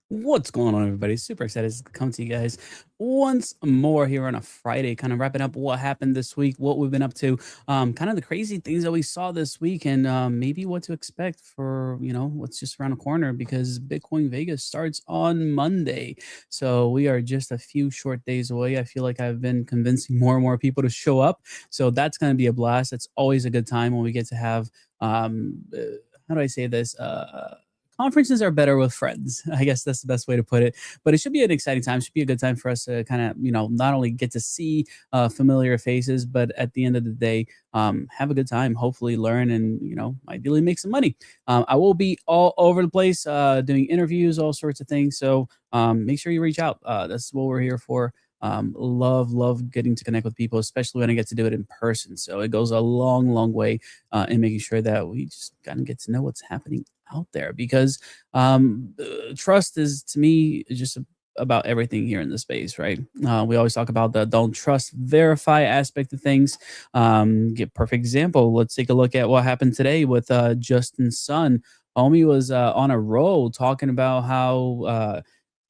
What's going on, everybody? Super excited to come to you guys once more here on a Friday, kind of wrapping up what happened this week, what we've been up to, kind of the crazy things that we saw this week, and maybe what to expect for what's just around the corner because Bitcoin Vegas starts on Monday. So we are just a few short days away. I feel like I've been convincing more and more people to show up, so that's going to be a blast. It's always a good time when we get to have how do I say this? Conferences are better with friends. I guess that's the best way to put it. But it should be an exciting time. It should be a good time for us to kind of, not only get to see familiar faces, but at the end of the day, have a good time, hopefully learn and, ideally make some money. I will be all over the place doing interviews, all sorts of things. So make sure you reach out. That's what we're here for. Love getting to connect with people, especially when I get to do it in person. So it goes a long way in making sure that we just kind of get to know what's happening out there because trust is to me just about everything here in the space, right? We always talk about the don't trust, verify aspect of things. Get perfect example. Let's take a look at what happened today with Justin Sun. Homie was on a roll talking about how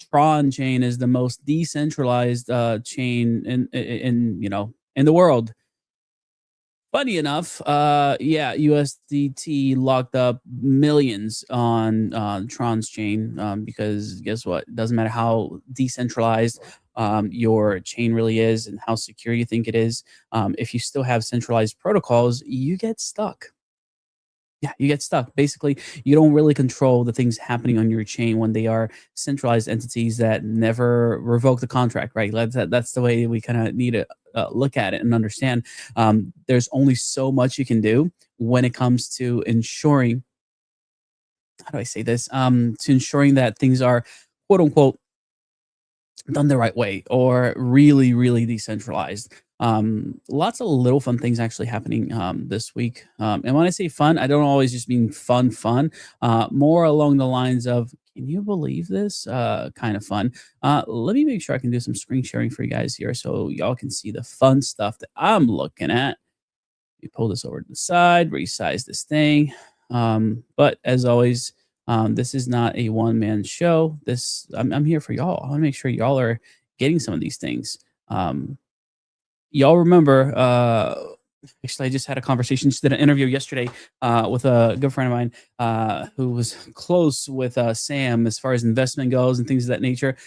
Tron chain is the most decentralized chain in the world. Funny enough, yeah, USDT locked up millions on Tron's chain because guess what? It doesn't matter how decentralized your chain really is and how secure you think it is. If you still have centralized protocols, you get stuck. Yeah, you get stuck. Basically, you don't really control the things happening on your chain when they are centralized entities that never revoke the contract, right? That's the way we kind of need to look at it and understand. There's only so much you can do when it comes to ensuring, how do I say this? To ensuring that things are quote unquote done the right way or really decentralized. Lots of little fun things actually happening this week. And when I say fun, I don't always just mean fun. More along the lines of, can you believe this? Kind of fun. Let me make sure I can do some screen sharing for you guys here so y'all can see the fun stuff that I'm looking at. We pull this over to the side, resize this thing. But as always, this is not a one man show. I'm here for y'all. I want to make sure y'all are getting some of these things. Y'all remember? Actually, I just had a conversation. Just did an interview yesterday with a good friend of mine who was close with Sam as far as investment goes and things of that nature.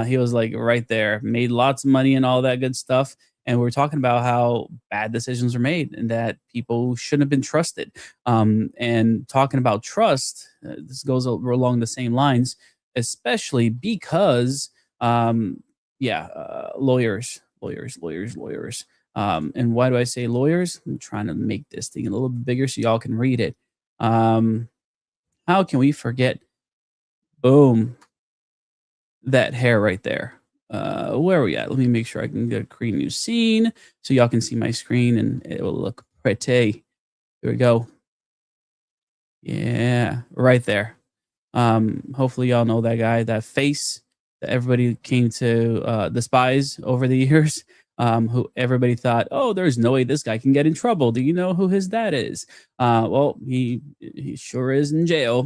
He was like right there, made lots of money and all that good stuff. And we were talking about how bad decisions were made and that people shouldn't have been trusted. And talking about trust, this goes along the same lines, especially because, yeah, lawyers. And why do I say lawyers? I'm trying to make this thing a little bit bigger so y'all can read it. Um, how can we forget? Boom, that hair right there. Where are we at? Let me make sure I can get a create new scene so y'all can see my screen and it will look pretty. Here we go. Yeah, right there. Hopefully y'all know that guy, that face that everybody came to despise over the years. Who everybody thought, oh, there's no way this guy can get in trouble. Do you know who his dad is? Well, he sure is in jail.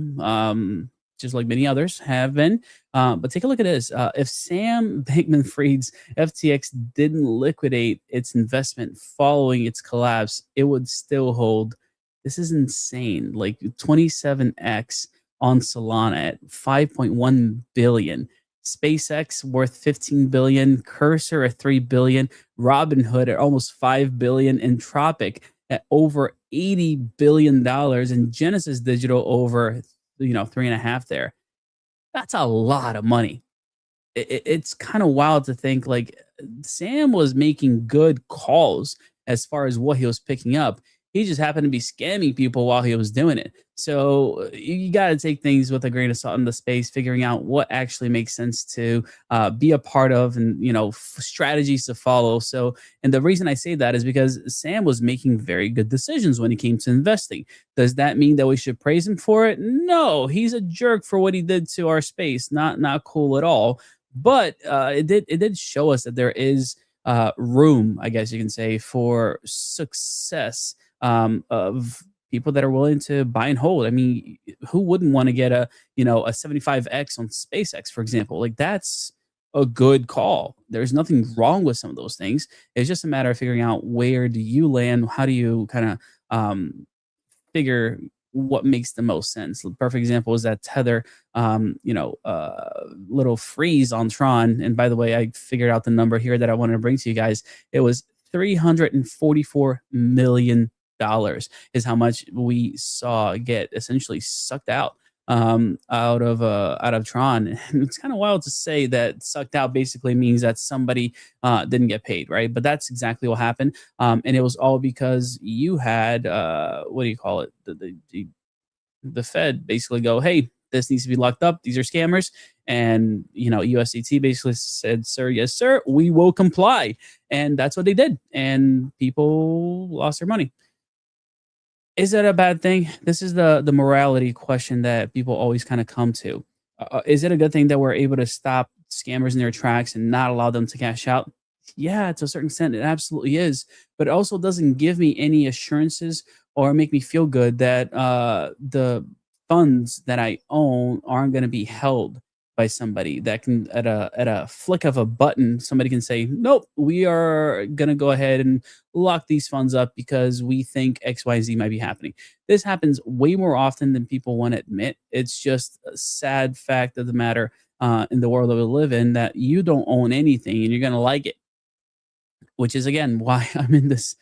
Just like many others have been. But take a look at this. If Sam Bankman-Fried's FTX didn't liquidate its investment following its collapse, it would still hold. This is insane. Like 27x on Solana at 5.1 billion. SpaceX worth 15 billion, Cursor at 3 billion, Robinhood at almost 5 billion, Entropic at over 80 billion dollars, and Genesis Digital over 3.5 there. That's a lot of money. It's kind of wild to think like Sam was making good calls as far as what he was picking up. He just happened to be scamming people while he was doing it. So you got to take things with a grain of salt in the space, figuring out what actually makes sense to be a part of, and strategies to follow. So, and the reason I say that is because Sam was making very good decisions when it came to investing. Does that mean that we should praise him for it? No, he's a jerk for what he did to our space. Not cool at all. But it did show us that there is room, I guess you can say, for success of people that are willing to buy and hold. I mean, who wouldn't want to get a, a 75x on SpaceX, for example? Like that's a good call. There's nothing wrong with some of those things. It's just a matter of figuring out where do you land? How do you kind of figure what makes the most sense. The perfect example is that Tether, little freeze on Tron. And by the way, I figured out the number here that I wanted to bring to you guys. It was $344 million is how much we saw get essentially sucked out of Tron. And it's kind of wild to say that sucked out basically means that somebody didn't get paid, right? But that's exactly what happened. And it was all because you had what do you call it? The Fed basically go, hey, this needs to be locked up. These are scammers. And USDT basically said, sir, yes, sir, we will comply. And that's what they did. And people lost their money. Is that a bad thing? This is the morality question that people always kind of come to. Is it a good thing that we're able to stop scammers in their tracks and not allow them to cash out? Yeah, to a certain extent, it absolutely is. But it also doesn't give me any assurances or make me feel good that the funds that I own aren't going to be held by somebody that can, at a flick of a button, somebody can say, nope, we are going to go ahead and lock these funds up because we think XYZ might be happening. This happens way more often than people want to admit. It's just a sad fact of the matter in the world that we live in, that you don't own anything and you're going to like it, which is, again, why I'm in this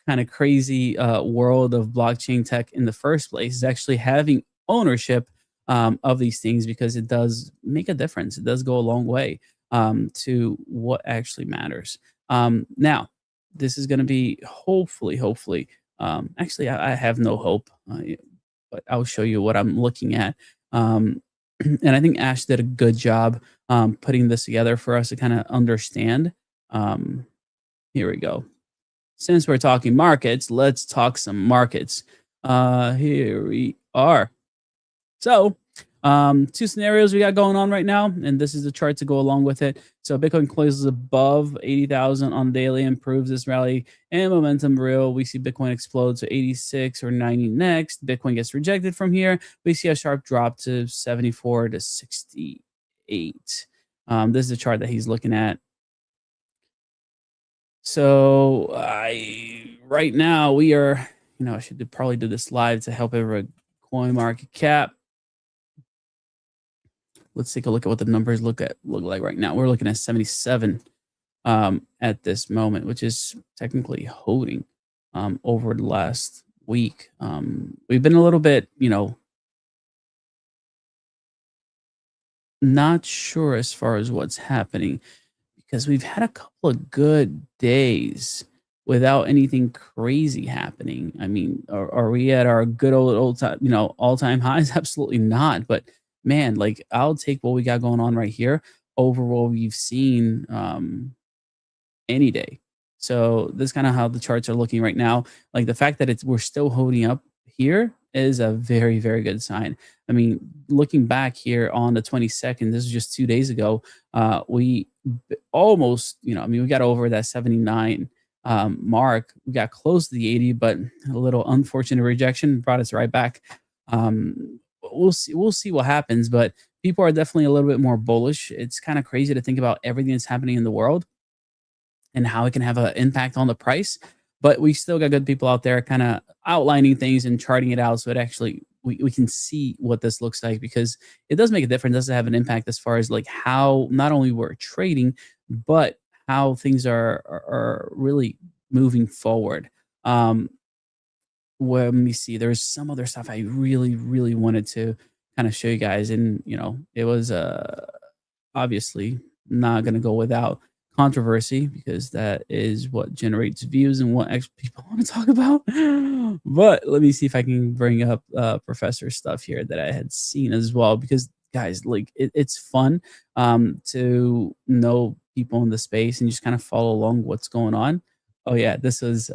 kind of crazy world of blockchain tech in the first place, is actually having ownership of these things, because it does make a difference. It does go a long way to what actually matters. Now, this is going to be hopefully. Actually, I have no hope, but I'll show you what I'm looking at. And I think Ash did a good job putting this together for us to kind of understand. Here we go. Since we're talking markets, let's talk some markets. Here we are. So, two scenarios we got going on right now, and this is the chart to go along with it. So Bitcoin closes above 80,000 on daily, improves this rally and momentum real. We see Bitcoin explode to 86 or 90 next. Bitcoin gets rejected from here. We see a sharp drop to 74 to 68. This is the chart that he's looking at. So right now we are, I should probably do this live to help everyone. Coin market cap. Let's take a look at what the numbers look like right now. We're looking at 77 at this moment, which is technically holding over the last week. We've been a little bit, not sure as far as what's happening, because we've had a couple of good days without anything crazy happening. I mean, are we at our good old time, all-time highs? Absolutely not. But man, like, I'll take what we got going on right here over what we've seen any day. So this is kind of how the charts are looking right now. Like, the fact that we're still holding up here is a very, very good sign. I mean, looking back here on the 22nd, this is just 2 days ago, we almost, we got over that 79 mark. We got close to the 80, but a little unfortunate rejection brought us right back. We'll see what happens, but people are definitely a little bit more bullish. It's kind of crazy to think about everything that's happening in the world and how it can have an impact on the price. But we still got good people out there kind of outlining things and charting it out, so it actually we can see what this looks like, because it does make a difference. It does have an impact as far as like how not only we're trading, but how things are really moving forward. Well, let me see. There's some other stuff I really wanted to kind of show you guys, and it was obviously not going to go without controversy, because that is what generates views and what people want to talk about. But let me see if I can bring up professor stuff here that I had seen as well, because guys, like, it's fun to know people in the space and just kind of follow along what's going on. Oh yeah, this is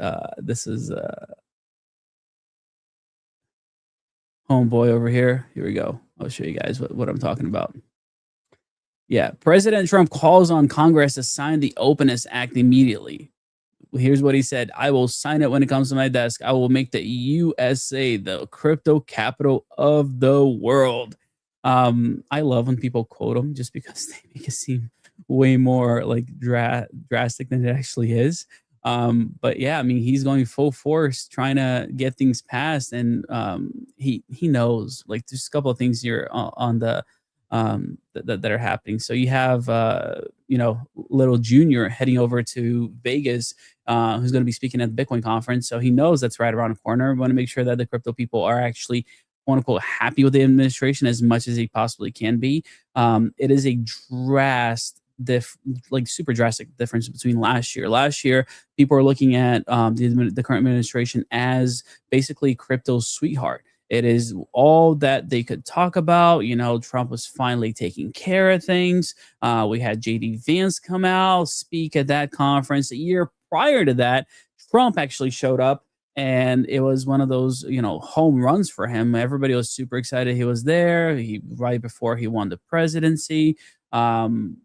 homeboy over here. Here we go. I'll show you guys what I'm talking about. Yeah, President Trump calls on Congress to sign the Openness Act immediately. here's what he said: "I will sign it when it comes to my desk. I will make the USA the crypto capital of the world." I love when people quote him just because they make it seem way more like drastic than it actually is. But yeah, I mean, he's going full force trying to get things passed, and he knows like there's a couple of things here on the that are happening. So you have little Junior heading over to Vegas, who's going to be speaking at the Bitcoin conference. So he knows that's right around the corner. We want to make sure that the crypto people are actually quote unquote happy with the administration as much as they possibly can be. It is a like super drastic difference between last year. Last year, people are looking at the current administration as basically crypto's sweetheart. It is all that they could talk about. You know, Trump was finally taking care of things. We had JD Vance come out, speak at that conference. A year prior to that, Trump actually showed up, and it was one of those, home runs for him. Everybody was super excited he was there. He right before he won the presidency. RFK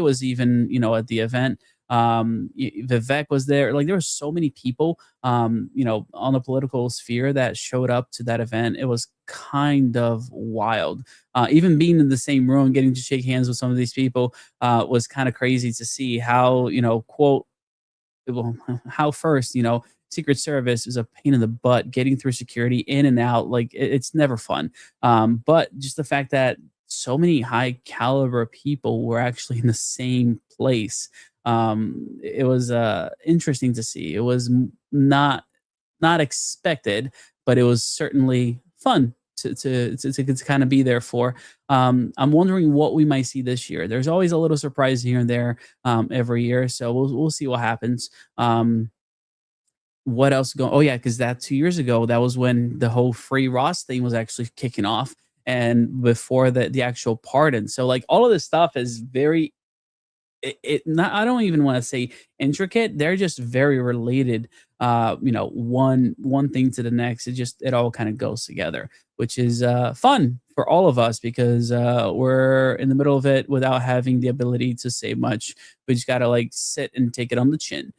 was even, at the event. Vivek was there. Like there were so many people, on the political sphere that showed up to that event. It was kind of wild. Even being in the same room, getting to shake hands with some of these people, was kind of crazy to see how, quote, well, how first, Secret Service is a pain in the butt getting through security in and out. Like it's never fun. But just the fact that so many high caliber people were actually in the same place. It was interesting to see. It was not expected, but it was certainly fun to kind of be there for. I'm wondering what we might see this year. There's always a little surprise here and there every year, so we'll see what happens. What else going? Oh yeah, because that 2 years ago, that was when the whole free Ross thing was actually kicking off, and before the actual pardon. So like all of this stuff is very not, I don't even want to say intricate. They're just very related. One thing to the next. It all kind of goes together, which is fun for all of us because we're in the middle of it without having the ability to say much. We just gotta like sit and take it on the chin.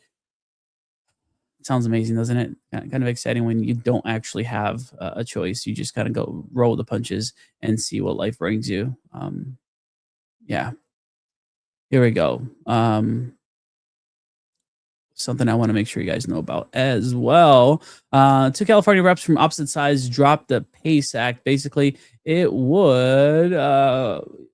Sounds amazing, doesn't it? Kind of exciting when you don't actually have a choice. You just kind of go roll the punches and see what life brings you. Yeah, here we go. Something I want to make sure you guys know about as well. Two California reps from opposite sides dropped the PACE Act. Basically, it would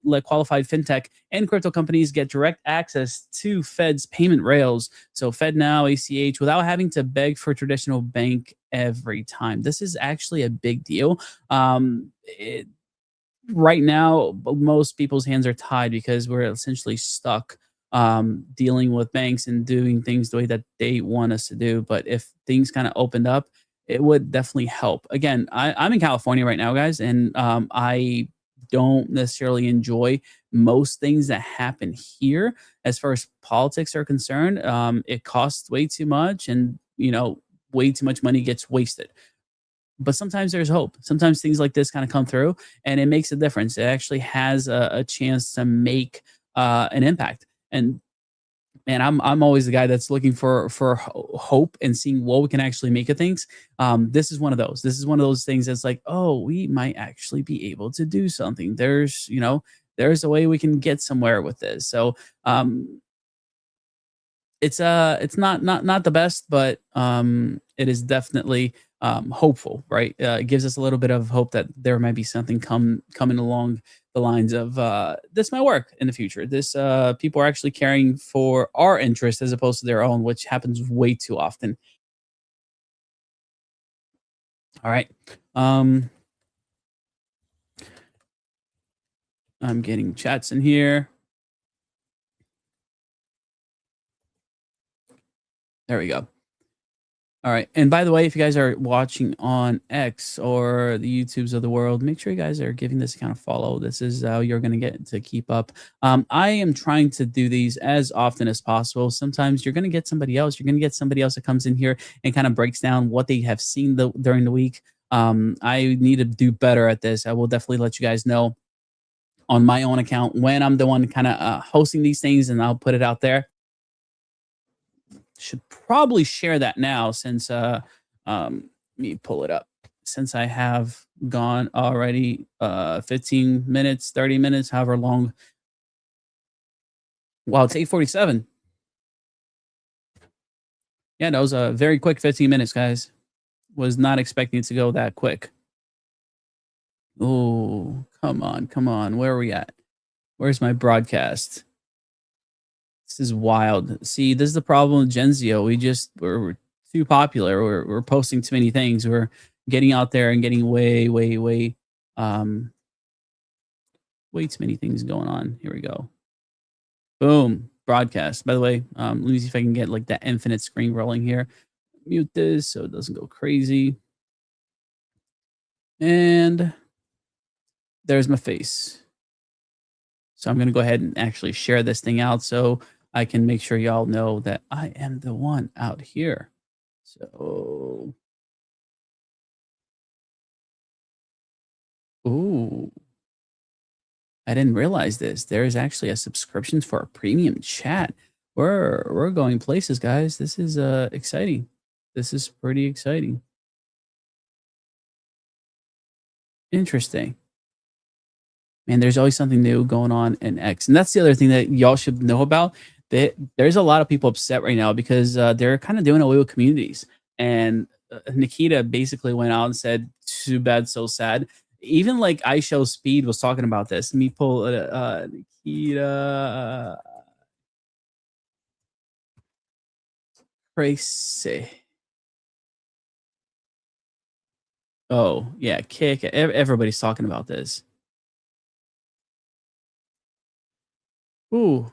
let qualified fintech and crypto companies get direct access to Fed's payment rails. So FedNow, ACH, without having to beg for traditional bank every time. This is actually a big deal. Right now, most people's hands are tied because we're essentially stuck dealing with banks and doing things the way that they want us to do. But if things kind of opened up, it would definitely help. Again, I'm in California right now, guys, and I don't necessarily enjoy most things that happen here as far as politics are concerned. It costs way too much, and way too much money gets wasted. But sometimes there's hope. Sometimes things like this kind of come through, and it makes a difference. It actually has a chance to make an impact. And I'm always the guy that's looking for hope and seeing what we can actually make of things. This is one of those. This is one of those things that's like, oh, we might actually be able to do something. There's a way we can get somewhere with this. So it's not the best, but it is definitely hopeful, right? It gives us a little bit of hope that there might be something coming along the lines of this might work in the future. This people are actually caring for our interest as opposed to their own, which happens way too often. All right. Um, I'm getting chats in here. There we go. All right. And by the way, if you guys are watching on X or the YouTubes of the world, make sure you guys are giving this kind of follow. This is how you're going to get to keep up. I am trying to do these as often as possible. Sometimes you're going to get somebody else. You're going to get somebody else that comes in here and kind of breaks down what they have seen during the week. I need to do better at this. I will definitely let you guys know on my own account when I'm the one kind of hosting these things, and I'll put it out there. Should probably share that now since let me pull it up. Since I have gone already 15 minutes, 30 minutes, however long. Wow, it's 8:47. Yeah, that was a very quick 15 minutes, guys. Was not expecting it to go that quick. Oh, come on, come on. Where are we at? Where's my broadcast? This is wild. See, this is the problem with Genzio. We're too popular. We're posting too many things. We're getting out there and getting um way too many things going on. Here we go. Boom. Broadcast. By the way, let me see if I can get like that infinite screen rolling here. Mute this so it doesn't go crazy. And there's my face. So I'm going to go ahead and actually share this thing out so I can make sure y'all know that I am the one out here. So, ooh, I didn't realize this. There is actually a subscription for a premium chat. We're going places, guys. This is exciting. This is pretty exciting. Interesting. Man, there's always something new going on in X. And that's the other thing that y'all should know about. There's a lot of people upset right now because they're kind of doing away with communities. And Nikita basically went out and said, too bad, so sad. Even like I Show Speed was talking about this. Let me pull Nikita. Crazy. Oh, yeah, Kick. Everybody's talking about this. Ooh,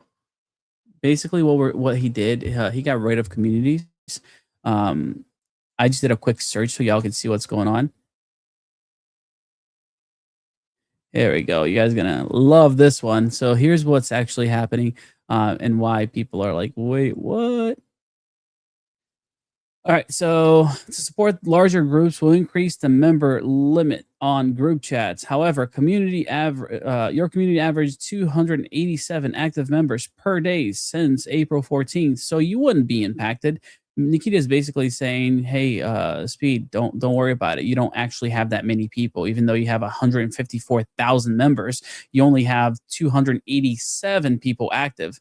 basically what he did, he got rid of communities. Um, I just did a quick search so y'all can see what's going on. There we go. You guys are gonna love this one. So here's what's actually happening, and why people are like, "Wait, what?" All right. So to support larger groups, will increase the member limit on group chats. However, your community averaged 287 active members per day since April 14th, so you wouldn't be impacted. Nikita is basically saying, "Hey, Speed, don't worry about it. You don't actually have that many people, even though you have 154,000 members. You only have 287 people active.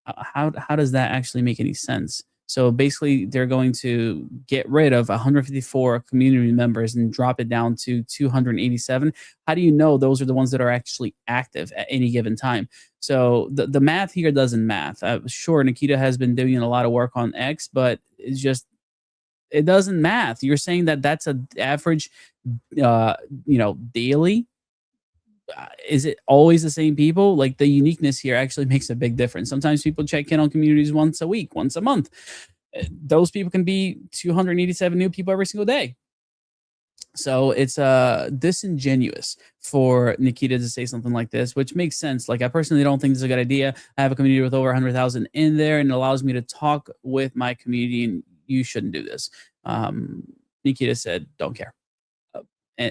How does that actually make any sense?" So basically, they're going to get rid of 154 community members and drop it down to 287. How do you know those are the ones that are actually active at any given time? So the math here doesn't math. Sure, Nikita has been doing a lot of work on X, but it doesn't math. You're saying that that's an average, uh, daily. Is it always the same people? Like the uniqueness here actually makes a big difference. Sometimes people check in on communities once a week, once a month. Those people can be 287 new people every single day. So it's disingenuous for Nikita to say something like this, which makes sense. Like I personally don't think this is a good idea. I have a community with over 100,000 in there, and it allows me to talk with my community. And you shouldn't do this. Nikita said, "Don't care."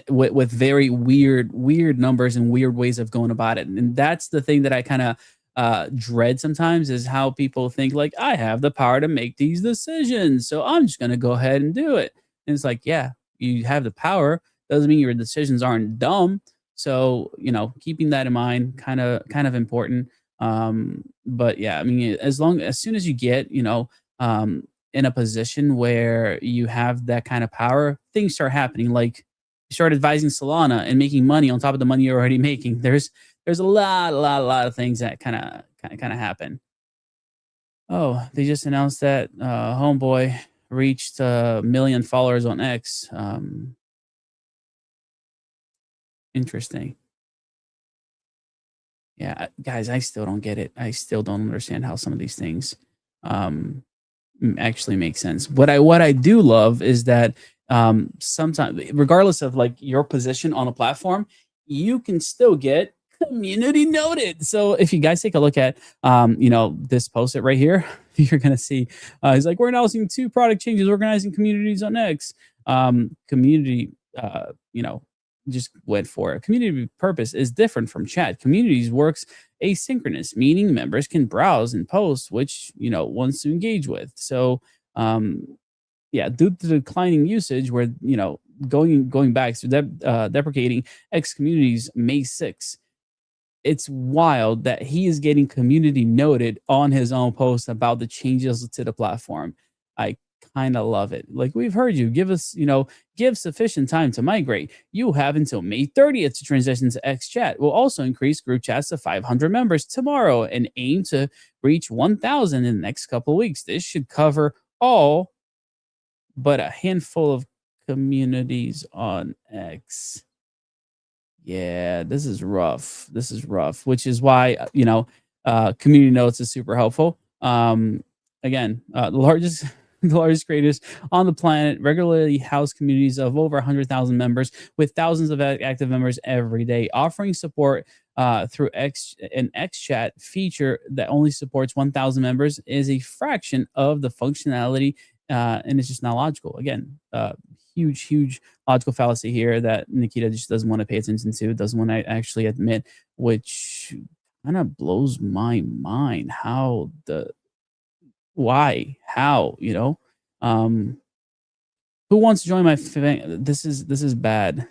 With very weird numbers and weird ways of going about it. And that's the thing that I kind of dread sometimes is how people think like I have the power to make these decisions, so I'm just going to go ahead and do it. And it's like, yeah, you have the power, doesn't mean your decisions aren't dumb. So keeping that in mind, kind of important. But yeah, I mean, as soon as you get in a position where you have that kind of power, things start happening. Like start advising Solana and making money on top of the money you're already making. There's a lot of things that kind of happen. Oh, they just announced that Homeboy reached a million followers on X. Interesting. Yeah, guys, I still don't get it. I still don't understand how some of these things um, actually make sense. What I do love is that sometimes, regardless of like your position on a platform, you can still get community noted. So if you guys take a look at this post it right here, you're gonna see he's like, we're announcing two product changes, organizing communities on X. Community, just went for it. Community purpose is different from chat. Communities works asynchronous, meaning members can browse and post which wants to engage with. So um, yeah, due to the declining usage, where going back to deprecating X communities May 6th, it's wild that he is getting community noted on his own post about the changes to the platform. I kind of love it. Like, we've heard you give us, give sufficient time to migrate. You have until May 30th to transition to X Chat. We'll also increase group chats to 500 members tomorrow and aim to reach 1,000 in the next couple of weeks. This should cover all but a handful of communities on X. Yeah, this is rough. This is rough, which is why, community notes is super helpful. Again, the largest the largest creators on the planet regularly house communities of over 100,000 members with thousands of active members every day, offering support through an XChat feature that only supports 1,000 members is a fraction of the functionality, and it's just not logical. Again, huge logical fallacy here that Nikita just doesn't want to pay attention to, doesn't want to actually admit, which kind of blows my mind. How the why how um who wants to join my this is bad.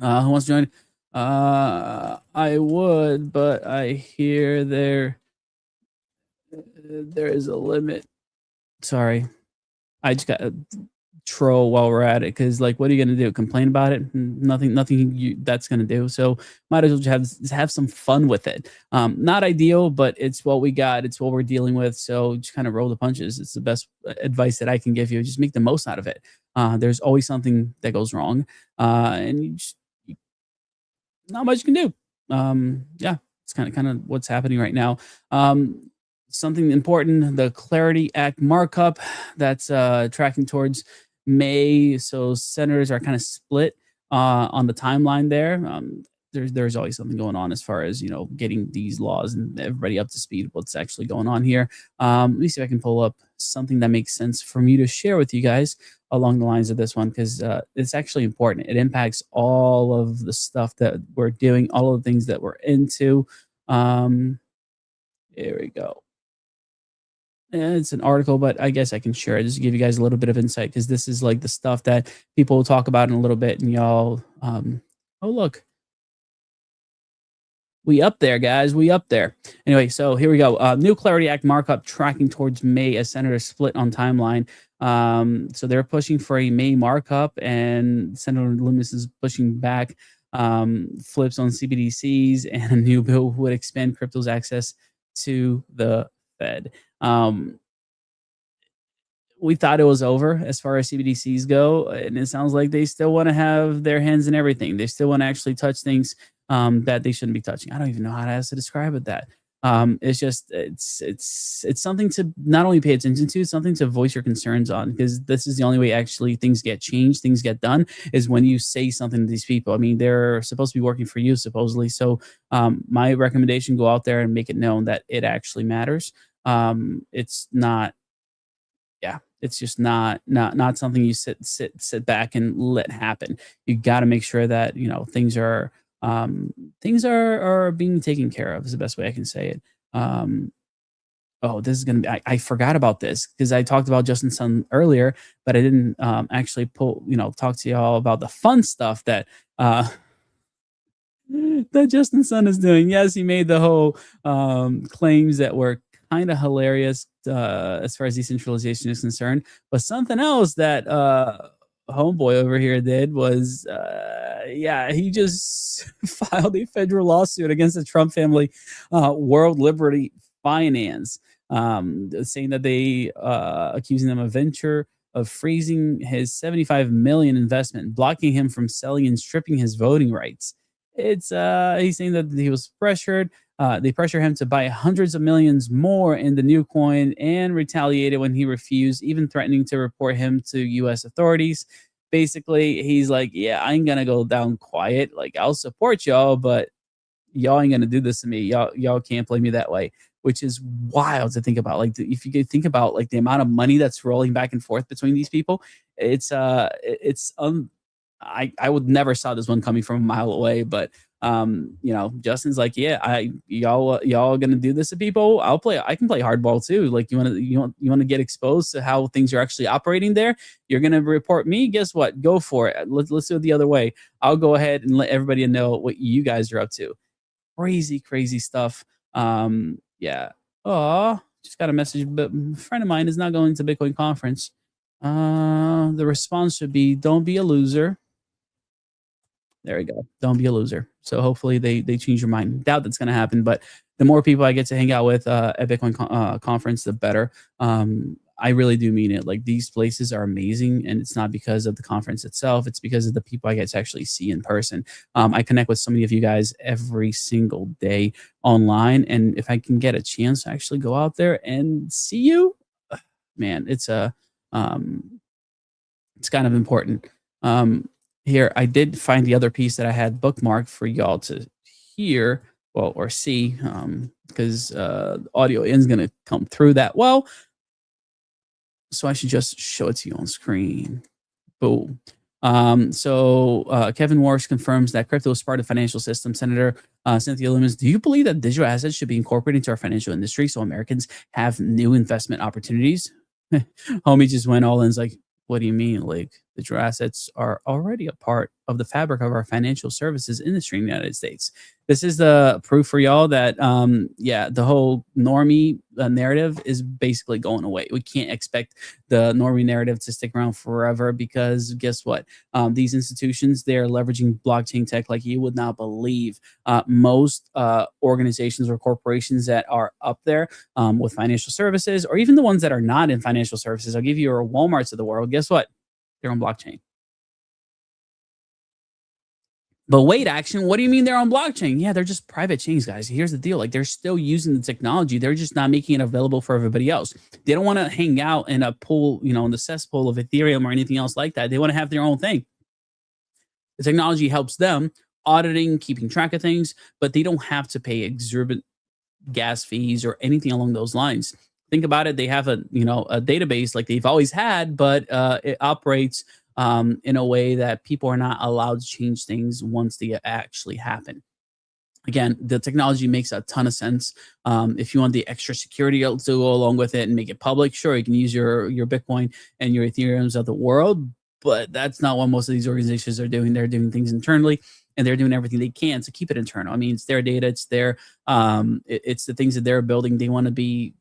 Who wants to join? I would, but I hear there is a limit. Sorry, I just got troll while we're at it, because like, what are you gonna do, complain about it? Nothing that's gonna do. So might as well just have some fun with it. Not ideal, but it's what we got, it's what we're dealing with, so just kind of roll the punches. It's the best advice that I can give you. Just make the most out of it. There's always something that goes wrong, and not much you can do. Yeah, it's kind of what's happening right now. Something important: the Clarity Act markup that's tracking towards May. So senators are kind of split on the timeline there. There's always something going on as far as getting these laws and everybody up to speed what's actually going on here. Let me see if I can pull up something that makes sense for me to share with you guys along the lines of this one, because it's actually important. It impacts all of the stuff that we're doing, all of the things that we're into. Here we go. It's an article, but I guess I can share it just to give you guys a little bit of insight, because this is like the stuff that people will talk about in a little bit. And y'all, oh look, we up there, guys. We up there. Anyway, so here we go. New Clarity Act markup tracking towards May as senators split on timeline. So they're pushing for a May markup, and Senator Loomis is pushing back. Flips on CBDCs, and a new bill would expand crypto's access to the Fed. We thought it was over as far as CBDCs go, and it sounds like they still want to have their hands in everything. They still want to actually touch things that they shouldn't be touching. I don't even know how to describe it. That it's just it's something to not only pay attention to, something to voice your concerns on, because this is the only way actually things get changed, things get done, is when you say something to these people. I mean, they're supposed to be working for you, supposedly. So my recommendation: go out there and make it known that it actually matters. It's not, yeah, it's just not something you sit back and let happen. You got to make sure that things are being taken care of, is the best way I can say it. Oh, this is gonna be, I forgot about this because I talked about Justin Sun earlier, but I didn't actually talk to y'all about the fun stuff that that Justin Sun is doing. Yes, he made the whole claims that were kind of hilarious as far as decentralization is concerned. But something else that homeboy over here did was, yeah, he just filed a federal lawsuit against the Trump family, World Liberty Finance, saying that they accusing them of venture of freezing his 75 million investment, blocking him from selling and stripping his voting rights. It's he's saying that he was pressured. They pressure him to buy hundreds of millions more in the new coin, and retaliated when he refused, even threatening to report him to U.S. authorities. Basically, he's like, "Yeah, I ain't gonna go down quiet. Like, I'll support y'all, but y'all ain't gonna do this to me. Y'all can't play me that way." Which is wild to think about. Like, if you could think about like the amount of money that's rolling back and forth between these people, it's I would never saw this one coming from a mile away, but Justin's like, yeah, y'all gonna do this to people. I can play hardball too. Like you want to get exposed to how things are actually operating there. You're gonna report me. Guess what? Go for it. Let's do it the other way. I'll go ahead and let everybody know what you guys are up to. Crazy, crazy stuff. Yeah. Oh, just got a message, but a friend of mine is not going to Bitcoin conference. The response should be, "Don't be a loser." There we go. Don't be a loser. So hopefully they change your mind. Doubt that's going to happen, but the more people I get to hang out with at Bitcoin conference, the better. I really do mean it. Like these places are amazing, and it's not because of the conference itself. It's because of the people I get to actually see in person. I connect with so many of you guys every single day online, and if I can get a chance to actually go out there and see you, man, um, it's kind of important. Um, Here, I did find the other piece that I had bookmarked for y'all to hear, well, or see, because audio is going to come through that well. So I should just show it to you on screen. Boom. Kevin Warsh confirms that crypto is part of the financial system. Senator Cynthia Lummis, do you believe that digital assets should be incorporated into our financial industry so Americans have new investment opportunities? Homie just went all in. Is like, what do you mean? Like, digital assets are already a part of the fabric of our financial services industry in the United States. This is the proof for y'all that, the whole normie narrative is basically going away. We can't expect the normie narrative to stick around forever because guess what? These institutions, they're leveraging blockchain tech like you would not believe. Most organizations or corporations that are up there with financial services, or even the ones that are not in financial services, I'll give you your Walmarts of the world. Guess what? They're on blockchain. But wait, Action, what do you mean they're on blockchain? Yeah, they're just private chains, guys. Here's the deal. Like they're still using the technology. They're just not making it available for everybody else. They don't want to hang out in a pool, in the cesspool of Ethereum or anything else like that. They want to have their own thing. The technology helps them auditing, keeping track of things, but they don't have to pay exorbitant gas fees or anything along those lines. Think about it. They have a database like they've always had, but it operates in a way that people are not allowed to change things once they actually happen. Again, the technology makes a ton of sense. If you want the extra security to go along with it and make it public, sure, you can use your Bitcoin and your Ethereums of the world, but that's not what most of these organizations are doing. They're doing things internally, and they're doing everything they can to keep it internal. I mean, it's their data, it's it's the things that they're building. They want to be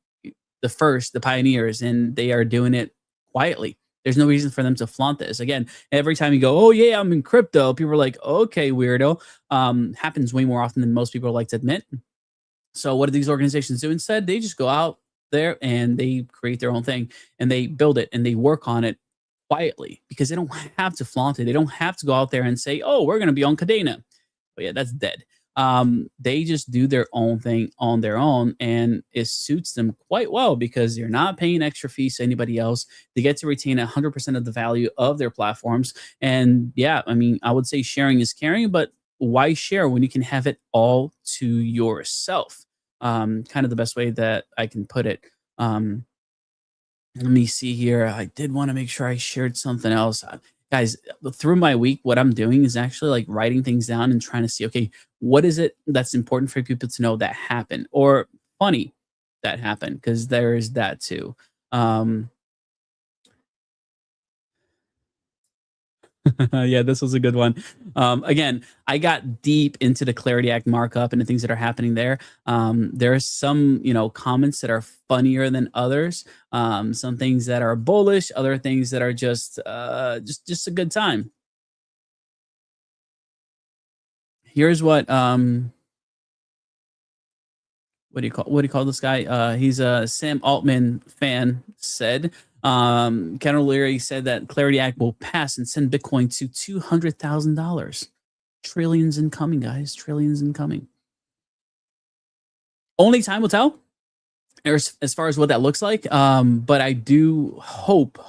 the first, the pioneers, and they are doing it quietly. There's no reason for them to flaunt this. Again, every time you go, oh yeah, I'm in crypto, people are like, okay, weirdo. Happens way more often than most people like to admit. So what do these organizations do instead? They just go out there and they create their own thing and they build it and they work on it quietly because they don't have to flaunt it. They don't have to go out there and say, oh, we're going to be on Cadena. But yeah, that's dead. They just do their own thing on their own, and it suits them quite well because they're not paying extra fees to anybody else. They get to retain 100% of the value of their platforms. And yeah, I mean, I would say sharing is caring, but why share when you can have it all to yourself? Kind of the best way that I can put it. Let me see here. I did want to make sure I shared something else. Guys, through my week, what I'm doing is actually like writing things down and trying to see, okay, what is it that's important for people to know that happened or funny that happened? Because there is that too. Um, yeah, this was a good one. Again, I got deep into the Clarity Act markup and the things that are happening there. There are some, comments that are funnier than others. Some things that are bullish, other things that are just a good time. Here's what do you call this guy? He's a Sam Altman fan said. Ken O'Leary said that Clarity Act will pass and send Bitcoin to $200,000. Trillions incoming, guys. Trillions incoming. Only time will tell as far as what that looks like. But I do hope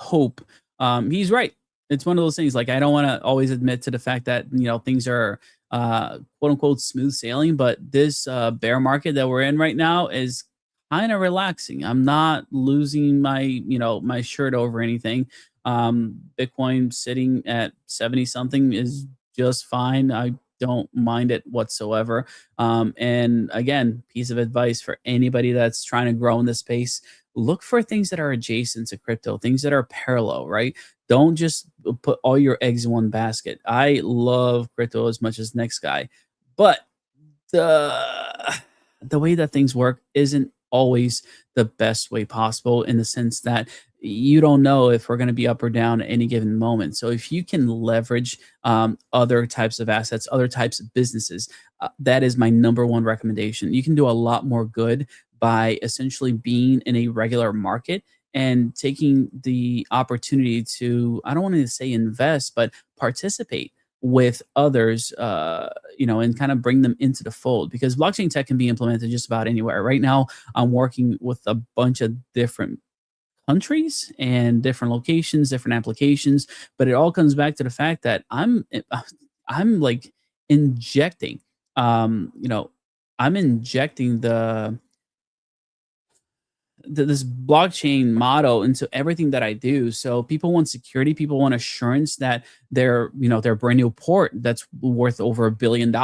he's right. It's one of those things. Like I don't want to always admit to the fact that things are quote unquote smooth sailing, but this bear market that we're in right now is kind of relaxing. I'm not losing my my shirt over anything. Bitcoin sitting at 70 something is just fine. I don't mind it whatsoever. And again, piece of advice for anybody that's trying to grow in this space: look for things that are adjacent to crypto, things that are parallel, right? Don't just put all your eggs in one basket. I love crypto as much as the next guy, but the the way that things work isn't always the best way possible, in the sense that you don't know if we're going to be up or down at any given moment. So if you can leverage other types of assets, other types of businesses, that is my number one recommendation. You can do a lot more good by essentially being in a regular market and taking the opportunity to, I don't want to say invest, but participate with others, and kind of bring them into the fold, because blockchain tech can be implemented just about anywhere. Right now, I'm working with a bunch of different countries and different locations, different applications, but it all comes back to the fact that I'm like injecting, you know, I'm injecting this blockchain model into everything that I do. So people want security, people want assurance that their brand new port that's worth over $1 billion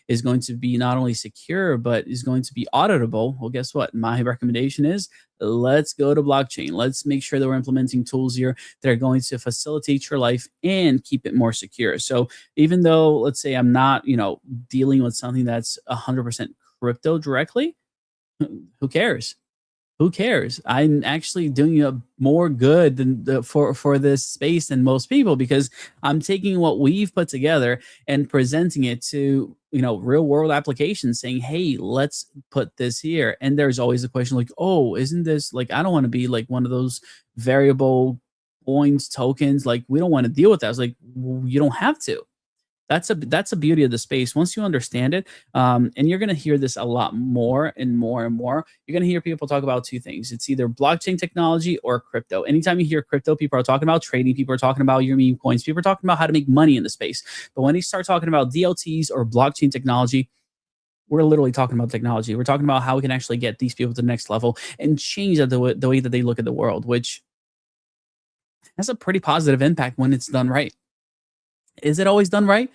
is going to be not only secure but is going to be auditable. Well, guess what? My recommendation is, let's go to blockchain. Let's make sure that we're implementing tools here that are going to facilitate your life and keep it more secure. So even though, let's say, I'm not, dealing with something that's 100% crypto directly, who cares? Who cares? I'm actually doing a more good than for this space than most people, because I'm taking what we've put together and presenting it to real world applications, saying, hey, let's put this here. And there's always a question like, oh, isn't this like, I don't want to be like one of those variable coins tokens, like we don't want to deal with that. I was like, well, you don't have to. That's a beauty of the space. Once you understand it, and you're going to hear this a lot more and more and more. You're going to hear people talk about two things. It's either blockchain technology or crypto. Anytime you hear crypto, people are talking about trading. People are talking about your meme coins. People are talking about how to make money in the space. But when they start talking about DLTs or blockchain technology, we're literally talking about technology. We're talking about how we can actually get these people to the next level and change the way that they look at the world, which has a pretty positive impact when it's done right. Is it always done right?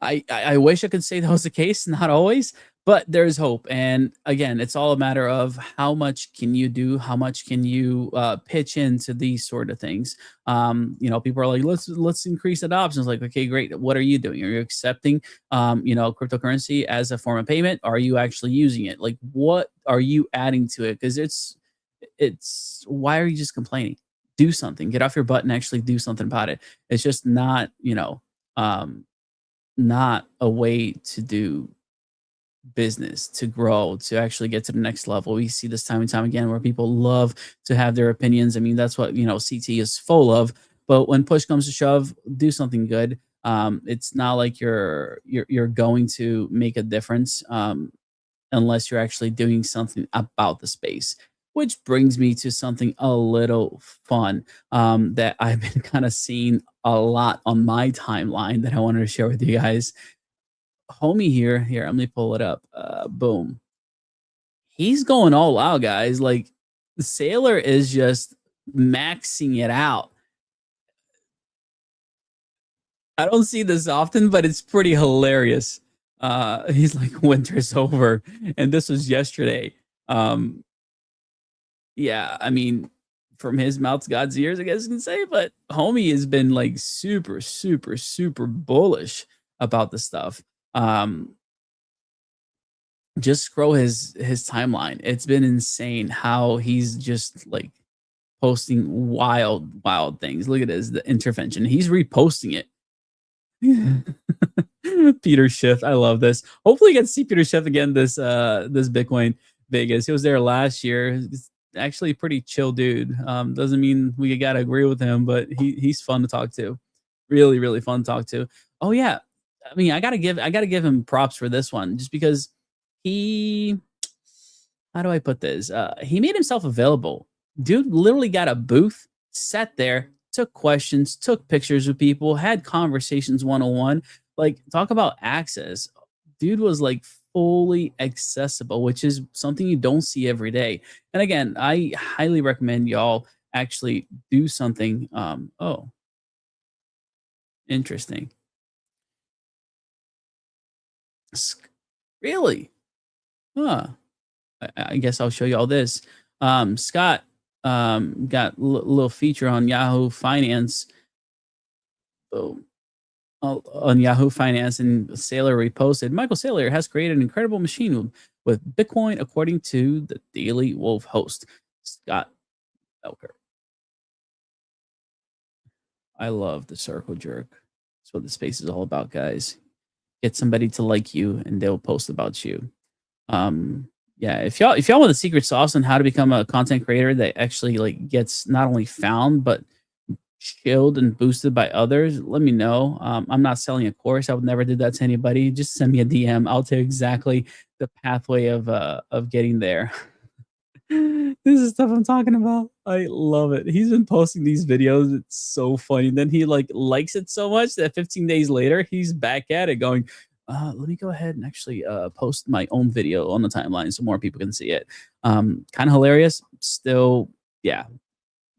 I wish I could say that was the case. Not always, but there's hope. And again, it's all a matter of how much can you do, how much can you pitch into these sort of things. People are like, let's increase adoption. It's like, okay, great. What are you doing? Are you accepting, cryptocurrency as a form of payment? Are you actually using it? Like, what are you adding to it? Because it's why are you just complaining? Do something. Get off your butt and actually do something about it. It's just not, um, not a way to do business, to grow, to actually get to the next level. We see this time and time again where people love to have their opinions. I mean, that's what, CT is full of. But when push comes to shove, do something good. It's not like you're going to make a difference, unless you're actually doing something about the space. Which brings me to something a little fun, that I've been kind of seeing a lot on my timeline that I wanted to share with you guys. Homie here, let me pull it up. Boom. He's going all out, guys. Like, the Sailor is just maxing it out. I don't see this often, but it's pretty hilarious. He's like, winter's over, and this was yesterday. Um, yeah, I mean, from his mouth to God's ears, I guess you can say, but homie has been like super, super, super bullish about the stuff. Um, just scroll his timeline. It's been insane how he's just like posting wild, wild things. Look at this, the intervention. He's reposting it. Peter Schiff. I love this. Hopefully, you get to see Peter Schiff again this Bitcoin Vegas. He was there last year. He's actually a pretty chill dude. Doesn't mean we gotta agree with him, but he's fun to talk to. Really, really fun to talk to. Oh yeah. I mean, I gotta give him props for this one, just because he, how do I put this? He made himself available. Dude literally got a booth, sat there, took questions, took pictures with people, had conversations one on one. Like, talk about access. Dude was like fully accessible, which is something you don't see every day. And again, I highly recommend y'all actually do something. Oh, interesting. Sk- Really? Huh. I guess I'll show you all this. Scott got a little feature on Yahoo Finance. Boom. On Yahoo Finance, and Saylor reposted, Michael Saylor has created an incredible machine with Bitcoin, according to the Daily Wolf host, Scott Elker. I love the circle jerk. That's what the space is all about, guys. Get somebody to like you, and they'll post about you. Yeah, if y'all want the secret sauce on how to become a content creator that actually like gets not only found but shielded and boosted by others, let me know. I'm not selling a course. I would never do that to anybody. Just send me a DM. I'll tell you exactly the pathway of getting there. This is stuff I'm talking about. I love it. He's been posting these videos. It's so funny. Then he like likes it so much that 15 days later he's back at it going, let me go ahead and actually post my own video on the timeline so more people can see it. Kind of hilarious. Still, yeah,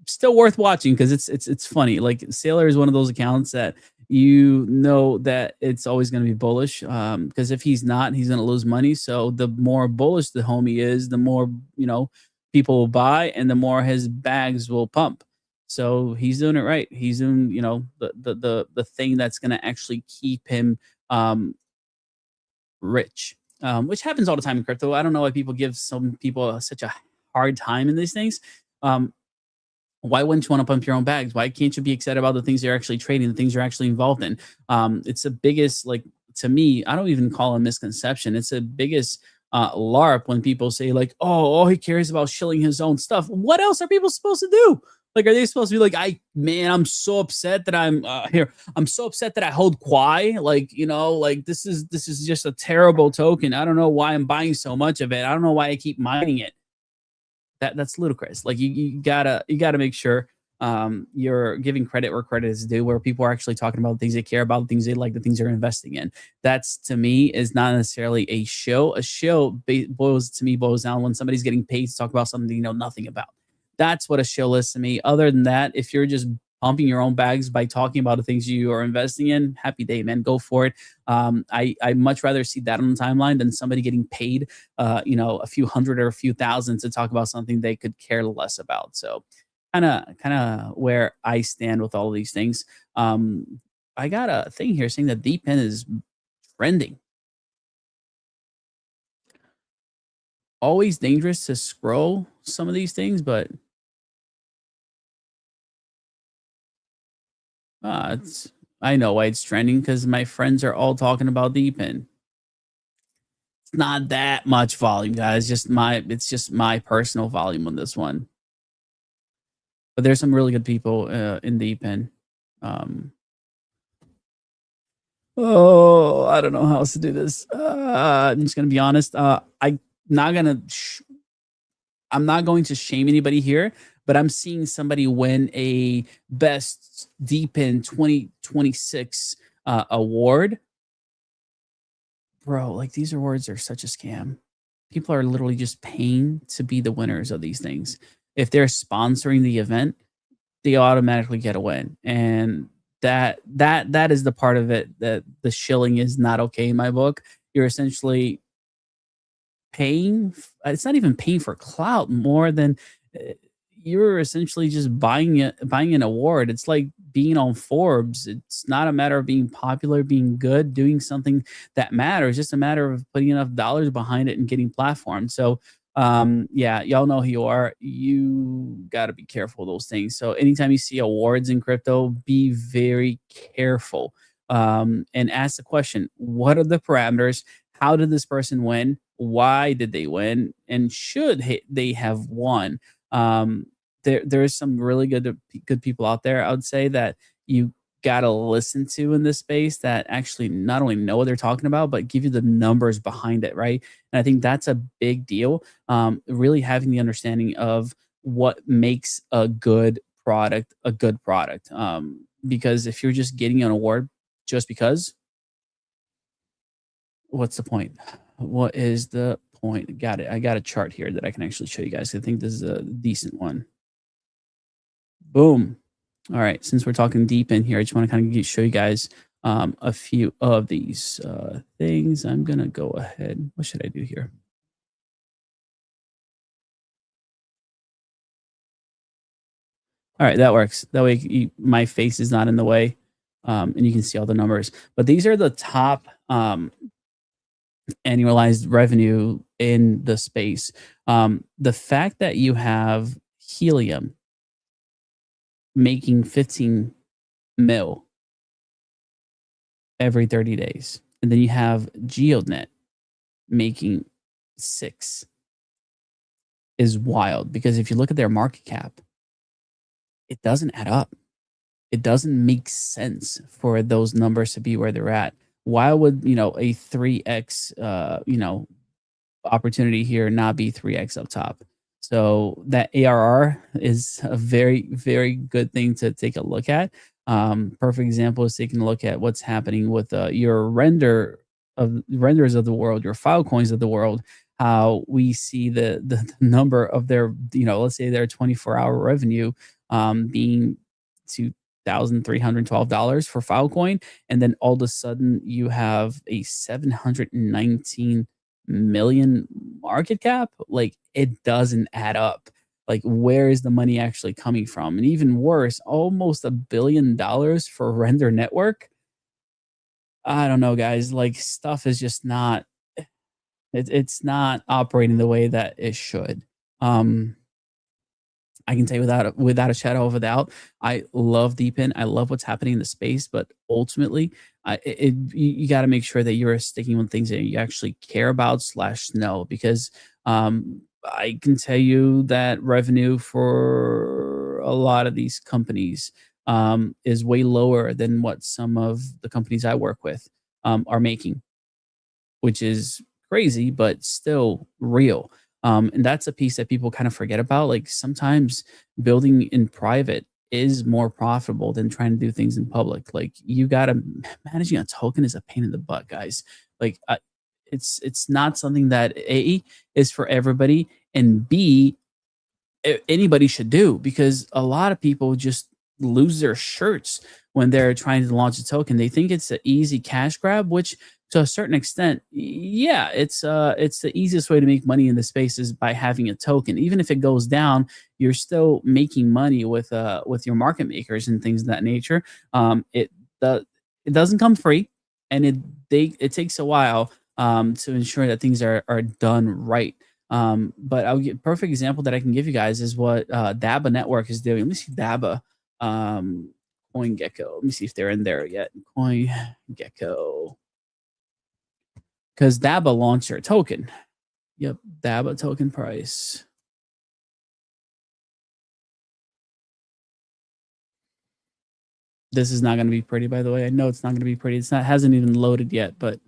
still worth watching because it's funny. Like Sailor is one of those accounts that you know that it's always going to be bullish. Because if he's not, he's going to lose money. So the more bullish the homie is, the more people will buy, and the more his bags will pump. So he's doing it right. He's doing the thing that's going to actually keep him rich. Which happens all the time in crypto. I don't know why people give some people such a hard time in these things. Um, why wouldn't you want to pump your own bags? Why can't you be excited about the things you're actually trading, the things you're actually involved in? It's the biggest, like, to me, I don't even call it a misconception. It's the biggest LARP when people say, like, oh, all he cares about shilling his own stuff. What else are people supposed to do? Like, are they supposed to be like, man, I'm so upset that I'm here. I'm so upset that I hold Quai. Like, like this is just a terrible token. I don't know why I'm buying so much of it. I don't know why I keep mining it. That's ludicrous. Like you gotta make sure you're giving credit where credit is due, where people are actually talking about the things they care about, the things they like, the things they're investing in. That's to me is not necessarily a show. A show boils down when somebody's getting paid to talk about something you know nothing about. That's what a show is to me. Other than that, if you're just pumping your own bags by talking about the things you are investing in, happy day, man. Go for it. I much rather see that on the timeline than somebody getting paid a few hundred or a few thousand to talk about something they could care less about. So kind of where I stand with all of these things. I got a thing here saying that Deep Pen is trending. Always dangerous to scroll some of these things, but it's I know why it's trending because my friends are all talking about Deep Pen. It's not that much volume, guys. It's just my personal volume on this one. But there's some really good people in Deep Pen. Um, Oh, I don't know how else to do this. I'm just gonna be honest. Not gonna. I'm not going to shame anybody here, but I'm seeing somebody win a best deep in 2026 award, bro. Like these awards are such a scam. People are literally just paying to be the winners of these things. If they're sponsoring the event, they automatically get a win, and that is the part of it that the shilling is not okay in my book. You're essentially it's not even paying for clout more than uh, you're essentially just buying an award. It's like being on Forbes. It's not a matter of being popular, being good, doing something that matters. It's just a matter of putting enough dollars behind it and getting platformed. So yeah, y'all know who you are. You got to be careful of those things. So anytime you see awards in crypto, be very careful. And ask the question, what are the parameters? How did this person win? Why did they win? And should they have won? Um, there is some really good people out there. I would say that you gotta listen to in this space that actually not only know what they're talking about, but give you the numbers behind it, right? And I think that's a big deal. Really having the understanding of what makes a good product. Because if you're just getting an award just because, what's the point? What is the point? Got it. I got a chart here that I can actually show you guys. I think this is a decent one. Boom. All right. Since we're talking deep in here, I just want to kind of show you guys a few of these things. I'm going to go ahead. What should I do here? All right. That works. That way my face is not in the way and you can see all the numbers. But these are the top annualized revenue in the space. The fact that you have Helium making 15 mil every 30 days, and then you have GeoNet making 6 is wild because if you look at their market cap, it doesn't add up. It doesn't make sense for those numbers to be where they're at. Why would, a 3x opportunity here not be 3x up top? So that ARR is a very, very good thing to take a look at. Perfect example is taking a look at what's happening with your renders of the world, your Filecoins of the world. How we see the number of their, let's say their 24-hour revenue being $2,312 for Filecoin, and then all of a sudden you have a 719 million market cap. Like, it doesn't add up. Like, where is the money actually coming from? And even worse, almost $1 billion for Render Network. I don't know, guys. Like, stuff is just not. It's not operating the way that it should. I can tell you without a shadow of a doubt, I love DeepIn. I love what's happening in the space, but ultimately, you got to make sure that you're sticking with things that you actually care about slash know, because I can tell you that revenue for a lot of these companies is way lower than what some of the companies I work with are making, which is crazy, but still real. And that's a piece that people kind of forget about. Like, sometimes building in private is more profitable than trying to do things in public. Like, you got to managing a token is a pain in the butt, guys. Like, it's not something that A is for everybody, and B anybody should do, because a lot of people just lose their shirts when they're trying to launch a token. They think it's an easy cash grab, which to a certain extent, yeah, it's the easiest way to make money in the space is by having a token. Even if it goes down, you're still making money with your market makers and things of that nature. The it doesn't come free, and it takes a while to ensure that things are done right. But I'll get perfect example that I can give you guys is what Daba Network is doing. Let me see Daba, CoinGecko. Let me see if they're in there yet. CoinGecko, because Daba launched their token. Yep, Daba token price. This is not going to be pretty, by the way. I know it's not going to be pretty. It's not hasn't even loaded yet, but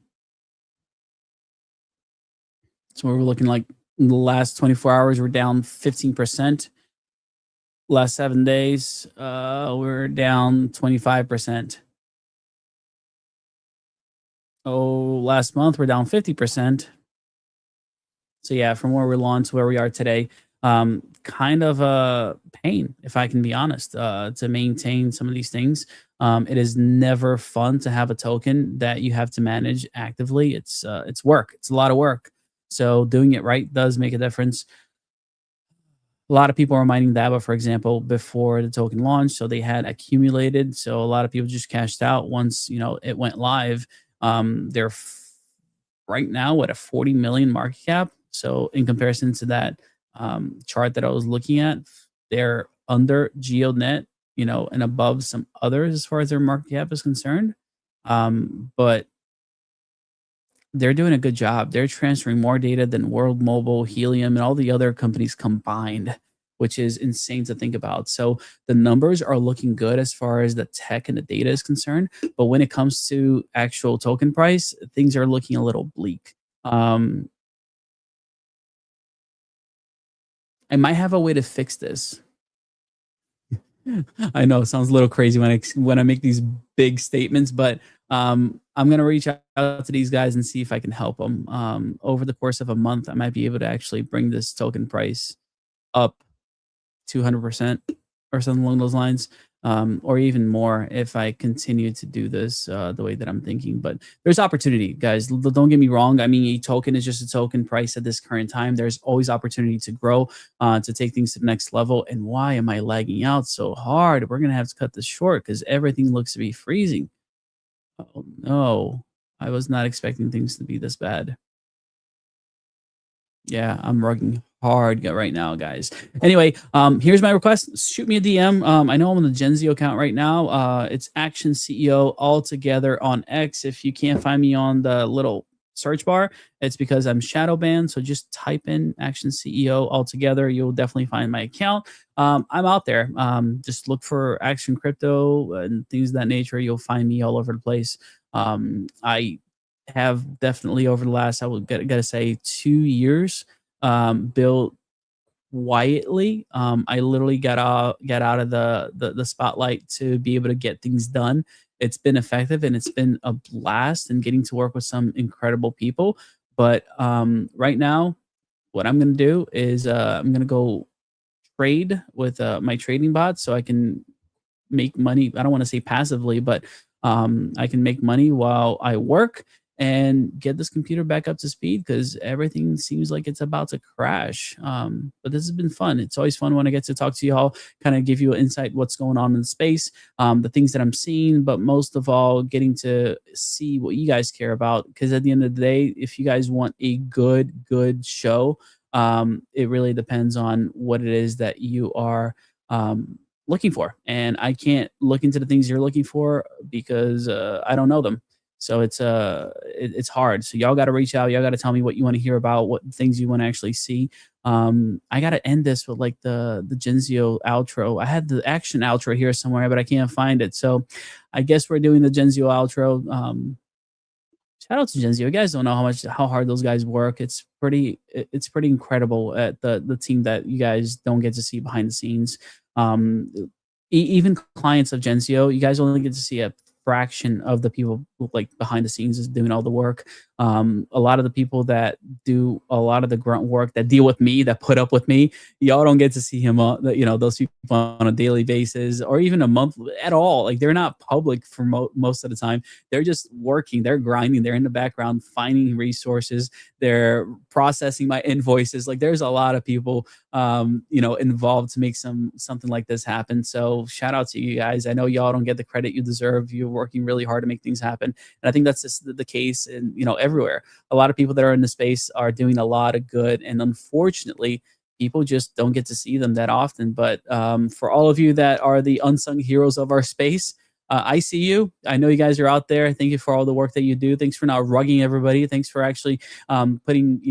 it's what we're looking like. In the last 24 hours, we're down 15%. Last 7 days, we're down 25%. Oh, last month we're down 50%. So yeah, from where we launched to where we are today, kind of a pain, if I can be honest, to maintain some of these things. It is never fun to have a token that you have to manage actively. It's work. It's a lot of work. So doing it right does make a difference. A lot of people are mining Daba, for example, before the token launched, so they had accumulated. So a lot of people just cashed out once it went live. They're right now at a 40 million market cap. So in comparison to that chart that I was looking at, they're under GeoNet, and above some others as far as their market cap is concerned. But they're doing a good job. They're transferring more data than World Mobile, Helium, and all the other companies combined, which is insane to think about. So the numbers are looking good as far as the tech and the data is concerned. But when it comes to actual token price, things are looking a little bleak. I might have a way to fix this. I know it sounds a little crazy when I make these big statements, but I'm gonna reach out to these guys and see if I can help them. Over the course of a month, I might be able to actually bring this token price up 200%. or something along those lines, or even more if I continue to do this the way that I'm thinking. But there's opportunity, guys. Don't get me wrong. I mean, a token is just a token price at this current time. There's always opportunity to grow, to take things to the next level. And why am I lagging out so hard? We're gonna have to cut this short because everything looks to be freezing. Oh no, I was not expecting things to be this bad. Yeah, I'm rugging hard right now, guys. Anyway, here's my request. Shoot me a DM. I know I'm on the Genzio account right now. It's Action CEO all together on X. If you can't find me on the little search bar, it's because I'm shadow banned. So just type in Action CEO all together. You'll definitely find my account. I'm out there. Just look for Action Crypto and things of that nature. You'll find me all over the place. I have definitely over the last, I would gotta say, 2 years, built quietly. I literally got out of the spotlight to be able to get things done. It's been effective and it's been a blast and getting to work with some incredible people. But right now, what I'm gonna do is I'm gonna go trade with my trading bot so I can make money. I don't want to say passively, but I can make money while I work and get this computer back up to speed because everything seems like it's about to crash. But this has been fun. It's always fun when I get to talk to y'all, kind of give you an insight what's going on in the space, the things that I'm seeing, but most of all, getting to see what you guys care about. Because at the end of the day, if you guys want a good show, it really depends on what it is that you are looking for. And I can't look into the things you're looking for because I don't know them. So it's hard. So y'all got to reach out. Y'all got to tell me what you want to hear about, what things you want to actually see. I got to end this with like the Genzio outro. I had the action outro here somewhere, but I can't find it. So I guess we're doing the Genzio outro. Shout out to Genzio. You guys don't know how hard those guys work. It's pretty incredible at the team that you guys don't get to see behind the scenes. Even clients of Genzio, you guys only get to see a fraction of the people like behind the scenes is doing all the work. A lot of the people that do a lot of the grunt work, that deal with me, that put up with me, y'all don't get to see him those people on a daily basis or even a month at all. Like they're not public for most of the time. They're just working, they're grinding, they're in the background finding resources, they're processing my invoices. Like there's a lot of people involved to make something like this happen. So shout out to you guys. I know y'all don't get the credit you deserve. You're working really hard to make things happen. And I think that's just the case in, everywhere. A lot of people that are in the space are doing a lot of good. And unfortunately, people just don't get to see them that often. But for all of you that are the unsung heroes of our space, I see you. I know you guys are out there. Thank you for all the work that you do. Thanks for not rugging everybody. Thanks for actually putting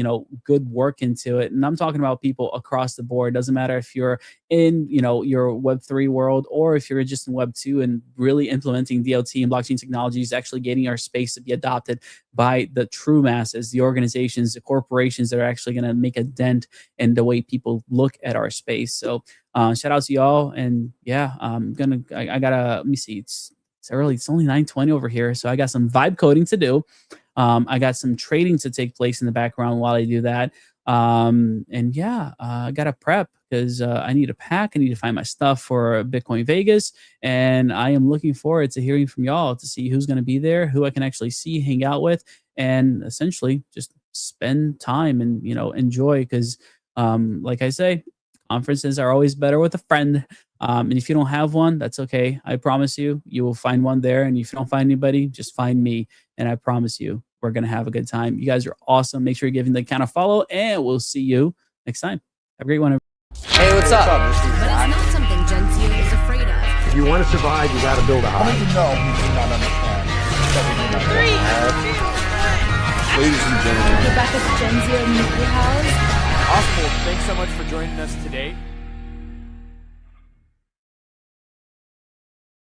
good work into it. And I'm talking about people across the board. Doesn't matter if you're in your Web3 world or if you're just in Web2 and really implementing DLT and blockchain technologies, actually getting our space to be adopted by the true masses, the organizations, the corporations that are actually going to make a dent in the way people look at our space. So shout out to y'all. And yeah, I gotta, let me see. It's early. It's only 9:20 over here. So I got some vibe coding to do. I got some trading to take place in the background while I do that. And yeah, I gotta prep because I need to pack. I need to find my stuff for Bitcoin Vegas. And I am looking forward to hearing from y'all to see who's going to be there, who I can actually see, hang out with, and essentially just spend time and, enjoy. Because like I say, conferences are always better with a friend. And if you don't have one, that's okay. I promise you, you will find one there. And if you don't find anybody, just find me. And I promise you, we're going to have a good time. You guys are awesome. Make sure you're giving the account a follow, and we'll see you next time. Have a great one. Hey, what's up? But it's not something Genzio is afraid of. If you want to survive, you got to build a How hive. many know we do not understand that we do not have? Ladies and gentlemen, Rebecca's Genzio Media House. Oswald, thanks so much for joining us today.